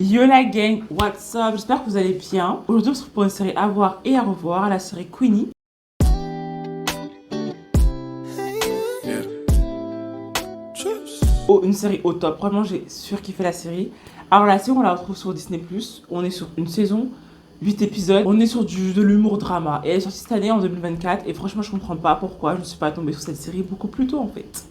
Yo la gang, what's up? J'espère que vous allez bien. Aujourd'hui on se retrouve pour une série à voir et à revoir, la série Queenie. Oh, une série au top, vraiment j'ai surkiffé la série. Alors la série on la retrouve sur Disney+, on est sur une saison, 8 épisodes, on est sur de l'humour drama. Et elle est sortie cette année en 2024 et franchement je comprends pas pourquoi je ne suis pas tombée sur cette série beaucoup plus tôt en fait.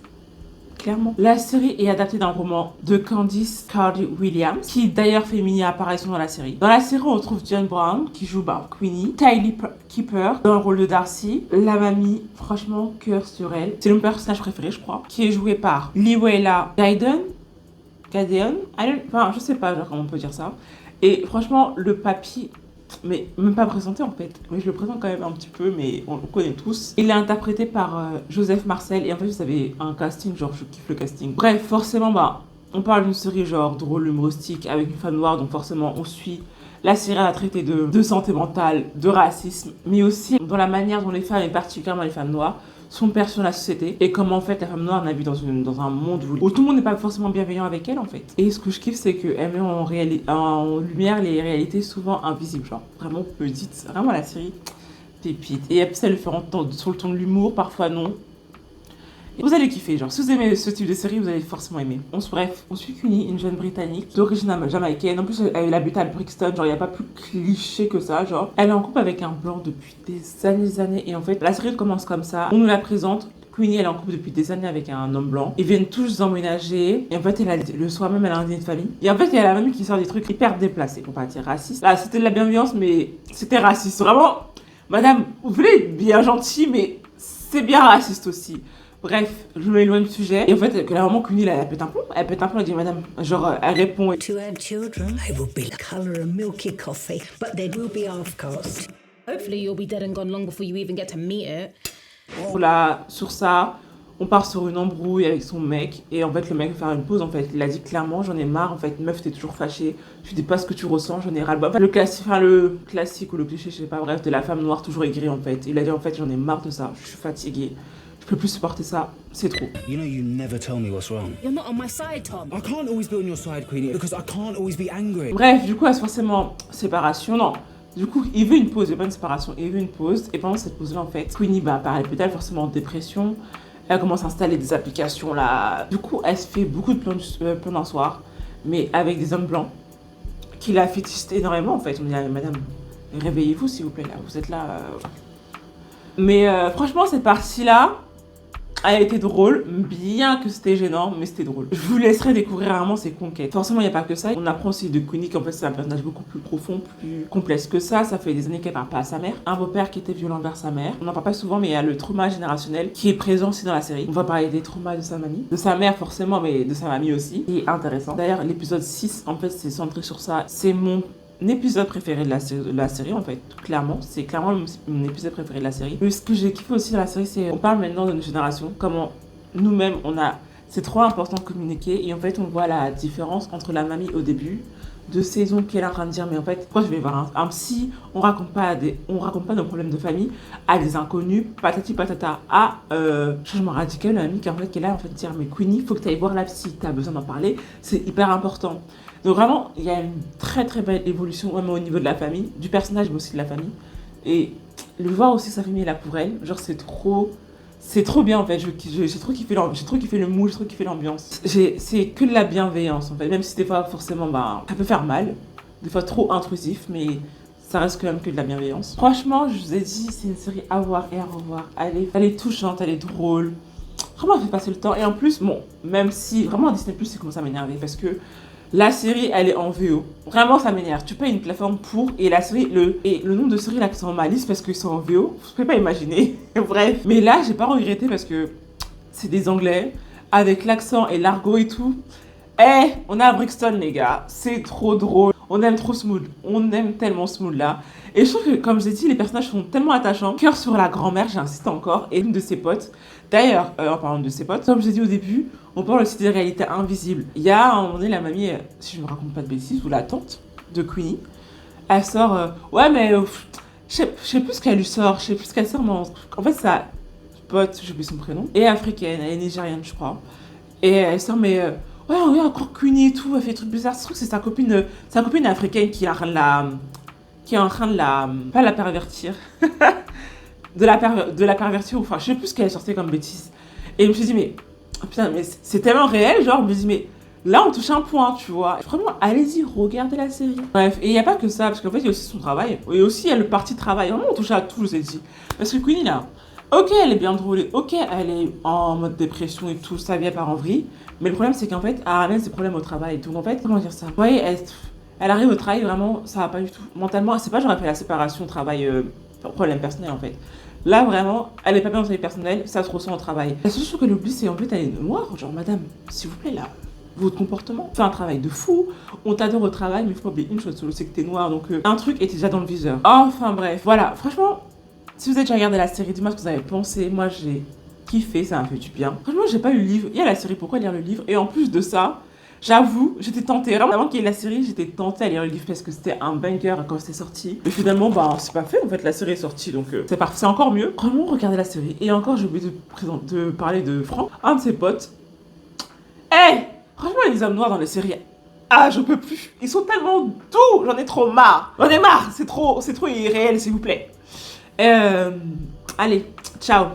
Clairement. La série est adaptée d'un roman de Candice Cardi Williams, qui d'ailleurs fait une mini-apparition dans la série. Dans la série, on retrouve Jen Brown, qui joue Queenie, Tylee Kieper, dans le rôle de Darcy, la mamie, franchement, cœur sur elle. C'est mon personnage préféré, je crois, qui est joué par Liwela Gadeon, enfin, je sais pas genre, comment on peut dire ça. Et franchement, le papy, mais même pas présenté en fait, mais je le présente quand même un petit peu, mais on le connaît tous. Il est interprété par Joseph Marcel, et en fait vous avez un casting, genre je kiffe le casting. Bref, forcément on parle d'une série genre drôle, humoristique, avec une femme noire, donc forcément on suit la série à traiter de santé mentale, de racisme, mais aussi dans la manière dont les femmes, et particulièrement les femmes noires, sont perçues dans la société et comment en fait la femme noire navigue dans un monde où tout le monde n'est pas forcément bienveillant avec elle en fait. Et ce que je kiffe c'est qu'elle met en lumière les réalités souvent invisibles, genre vraiment petites, vraiment la série pépite. Et elle sait le faire entendre sur le ton de l'humour, parfois non. Et vous allez kiffer, genre si vous aimez ce type de série, vous allez forcément aimer. Bref, on suit Queenie, une jeune britannique d'origine jamaïcaine. En plus, elle habite à Brixton, genre il n'y a pas plus cliché que ça, genre. Elle est en couple avec un blanc depuis des années. Et en fait, la série commence comme ça. On nous la présente. Queenie, elle est en couple depuis des années avec un homme blanc. Ils viennent tous emménager. Et en fait, le soir même, elle a un dîner de famille. Et en fait, il y a la mamie qui sort des trucs hyper déplacés, pour pas dire racistes. Là, c'était de la bienveillance, mais c'était raciste. Vraiment, madame, vous voulez être bien gentil, mais c'est bien raciste aussi. Bref, je m'éloigne du sujet. Et en fait, clairement, Queenie, elle pète un plomb. Elle dit, madame, genre, elle répond. To have children, they will be the colour of milky coffee, but they will be half caste. Hopefully you'll be dead and gone long before you even get to meet it. Là, sur ça, on part sur une embrouille avec son mec. Et en fait, le mec veut faire une pause, en fait. Il a dit clairement, j'en ai marre, en fait, meuf, t'es toujours fâchée. Tu dis pas ce que tu ressens, j'en ai ras-le-bas. Enfin, le classique ou le cliché, je sais pas, bref, de la femme noire toujours aigrie, en fait. Il a dit, en fait, j'en ai marre de ça, je suis fatiguée. Je peux plus supporter ça, c'est trop. You know you never tell me what's wrong. You're not on my side, Tom. I can't always be on your side, Queenie, because I can't always be angry. Bref, du coup, elle forcément séparation, non. Du coup, il veut une pause, il veut pas une séparation, il veut une pause. Et pendant cette pause-là, en fait, Queenie, pareil, peut-être forcément en dépression. Elle commence à installer des applications là. Du coup, elle se fait beaucoup de plans d'un soir, mais avec des hommes blancs, qui la fétichent énormément, en fait. On dit, madame, réveillez-vous, s'il vous plaît, là, vous êtes là. Mais franchement, cette partie-là, elle a été drôle, bien que c'était gênant, mais c'était drôle. Je vous laisserai découvrir vraiment ses conquêtes. Forcément, il n'y a pas que ça. On apprend aussi de Queenie qu'en fait, c'est un personnage beaucoup plus profond, plus complexe que ça. Ça fait des années qu'elle parle pas à sa mère. Un beau-père qui était violent envers sa mère. On n'en parle pas souvent, mais il y a le trauma générationnel qui est présent aussi dans la série. On va parler des traumas de sa mamie. De sa mère, forcément, mais de sa mamie aussi. Qui est intéressant. D'ailleurs, l'épisode 6, en fait, c'est centré sur ça. C'est mon épisode préféré de la série en fait, clairement. C'est clairement mon épisode préféré de la série. Mais ce que j'ai kiffé aussi dans la série, c'est on parle maintenant de notre génération, comment nous-mêmes c'est trop important de communiquer et en fait on voit la différence entre la mamie au début de saison qui est là en train de dire mais en fait pourquoi je vais voir un psy, on raconte pas nos problèmes de famille à des inconnus, patati patata, à changement radical, la mamie qui est là en fait de dire mais Queenie, faut que tu ailles voir la psy, t'as besoin d'en parler, c'est hyper important. Donc vraiment, il y a une très très belle évolution vraiment au niveau de la famille, du personnage mais aussi de la famille. Et le voir aussi sa famille est là pour elle, genre c'est trop bien en fait, j'ai trop kiffé le mood, j'ai trop kiffé l'ambiance. C'est que de la bienveillance en fait, même si des fois forcément ça peut faire mal, des fois trop intrusif, mais ça reste quand même que de la bienveillance. Franchement, je vous ai dit, c'est une série à voir et à revoir. Elle est touchante, elle est drôle. Vraiment, elle fait passer le temps. Et en plus, bon, même si vraiment Disney+, c'est commence à m'énerver parce que la série, elle est en VO. Vraiment, ça m'énerve. Tu payes une plateforme pour... Et la série, le nombre de séries là qui sont en ma liste parce qu'ils sont en VO, je peux pas imaginer. Bref. Mais là, j'ai pas regretté parce que c'est des Anglais avec l'accent et l'argot et tout. On est à Brixton, les gars. C'est trop drôle. On aime trop Smooth. On aime tellement Smooth là. Et je trouve que, comme j'ai dit, les personnages sont tellement attachants. Cœur sur la grand-mère, j'insiste encore. Et une de ses potes. D'ailleurs, en parlant de ses potes, comme j'ai dit au début, on parle aussi des réalités invisibles. Il y a, à un moment donné, la mamie, si je ne me raconte pas de bêtises, ou la tante de Queenie, elle sort, ouais, mais je sais plus ce qu'elle lui sort, je sais plus ce qu'elle sort, mais en fait, sa pote, je sais plus son prénom, est africaine, elle est nigériane, je crois. Et elle sort, mais Ouais, regarde, encore Queenie et tout, elle fait des trucs bizarres. Je trouve que c'est sa copine africaine qui est en train de la, pas la pervertir, de la pervertir, ou enfin, je sais plus ce qu'elle est sortie comme bêtise. Et je me suis dit, mais, putain, mais c'est tellement réel, genre, je me dis, mais là, on touche un point, tu vois. Vraiment, allez-y, regardez la série. Bref, et il n'y a pas que ça, parce qu'en fait, il y a aussi son travail, et aussi, il y a le parti de travail. Vraiment, on touche à tout, je vous ai dit. Parce que Queenie, là, ok, elle est bien drôle, ok, elle est en mode dépression et tout, sa vie, elle part en vrille. Mais le problème, c'est qu'en fait, elle ramène ses problèmes au travail. Donc, en fait, comment dire ça? Vous voyez, elle arrive au travail, vraiment, ça va pas du tout. Mentalement, c'est pas genre, elle fait la séparation travail, problème personnel, en fait. Là, vraiment, elle est pas bien dans sa vie personnelle, ça se ressent au travail. La seule chose qu'elle oublie, c'est en fait, elle est noire. Genre, madame, s'il vous plaît, là, votre comportement, fais un travail de fou, on t'adore au travail, mais il faut pas oublier une chose, c'est que t'es noire, donc un truc était déjà dans le viseur. Enfin, bref, voilà, franchement, si vous avez déjà regardé la série, dites-moi ce que vous avez pensé. Moi, j'ai kiffé, ça m'a fait du bien. Franchement, j'ai pas eu le livre. Il y a la série, pourquoi lire le livre? Et en plus de ça, j'avoue, j'étais tentée. Vraiment, avant qu'il y ait la série, j'étais tentée à lire le livre parce que c'était un banger quand c'était sorti. Mais finalement, bah, c'est pas fait. En fait, la série est sortie, donc c'est parti. C'est encore mieux. Vraiment, regardez la série. Et encore, j'ai oublié de parler de Franck, un de ses potes. Hey! Franchement, il y a des hommes noirs dans les séries. Ah, je peux plus. Ils sont tellement doux. J'en ai trop marre. J'en ai marre. C'est trop irréel, s'il vous plaît. Allez, ciao.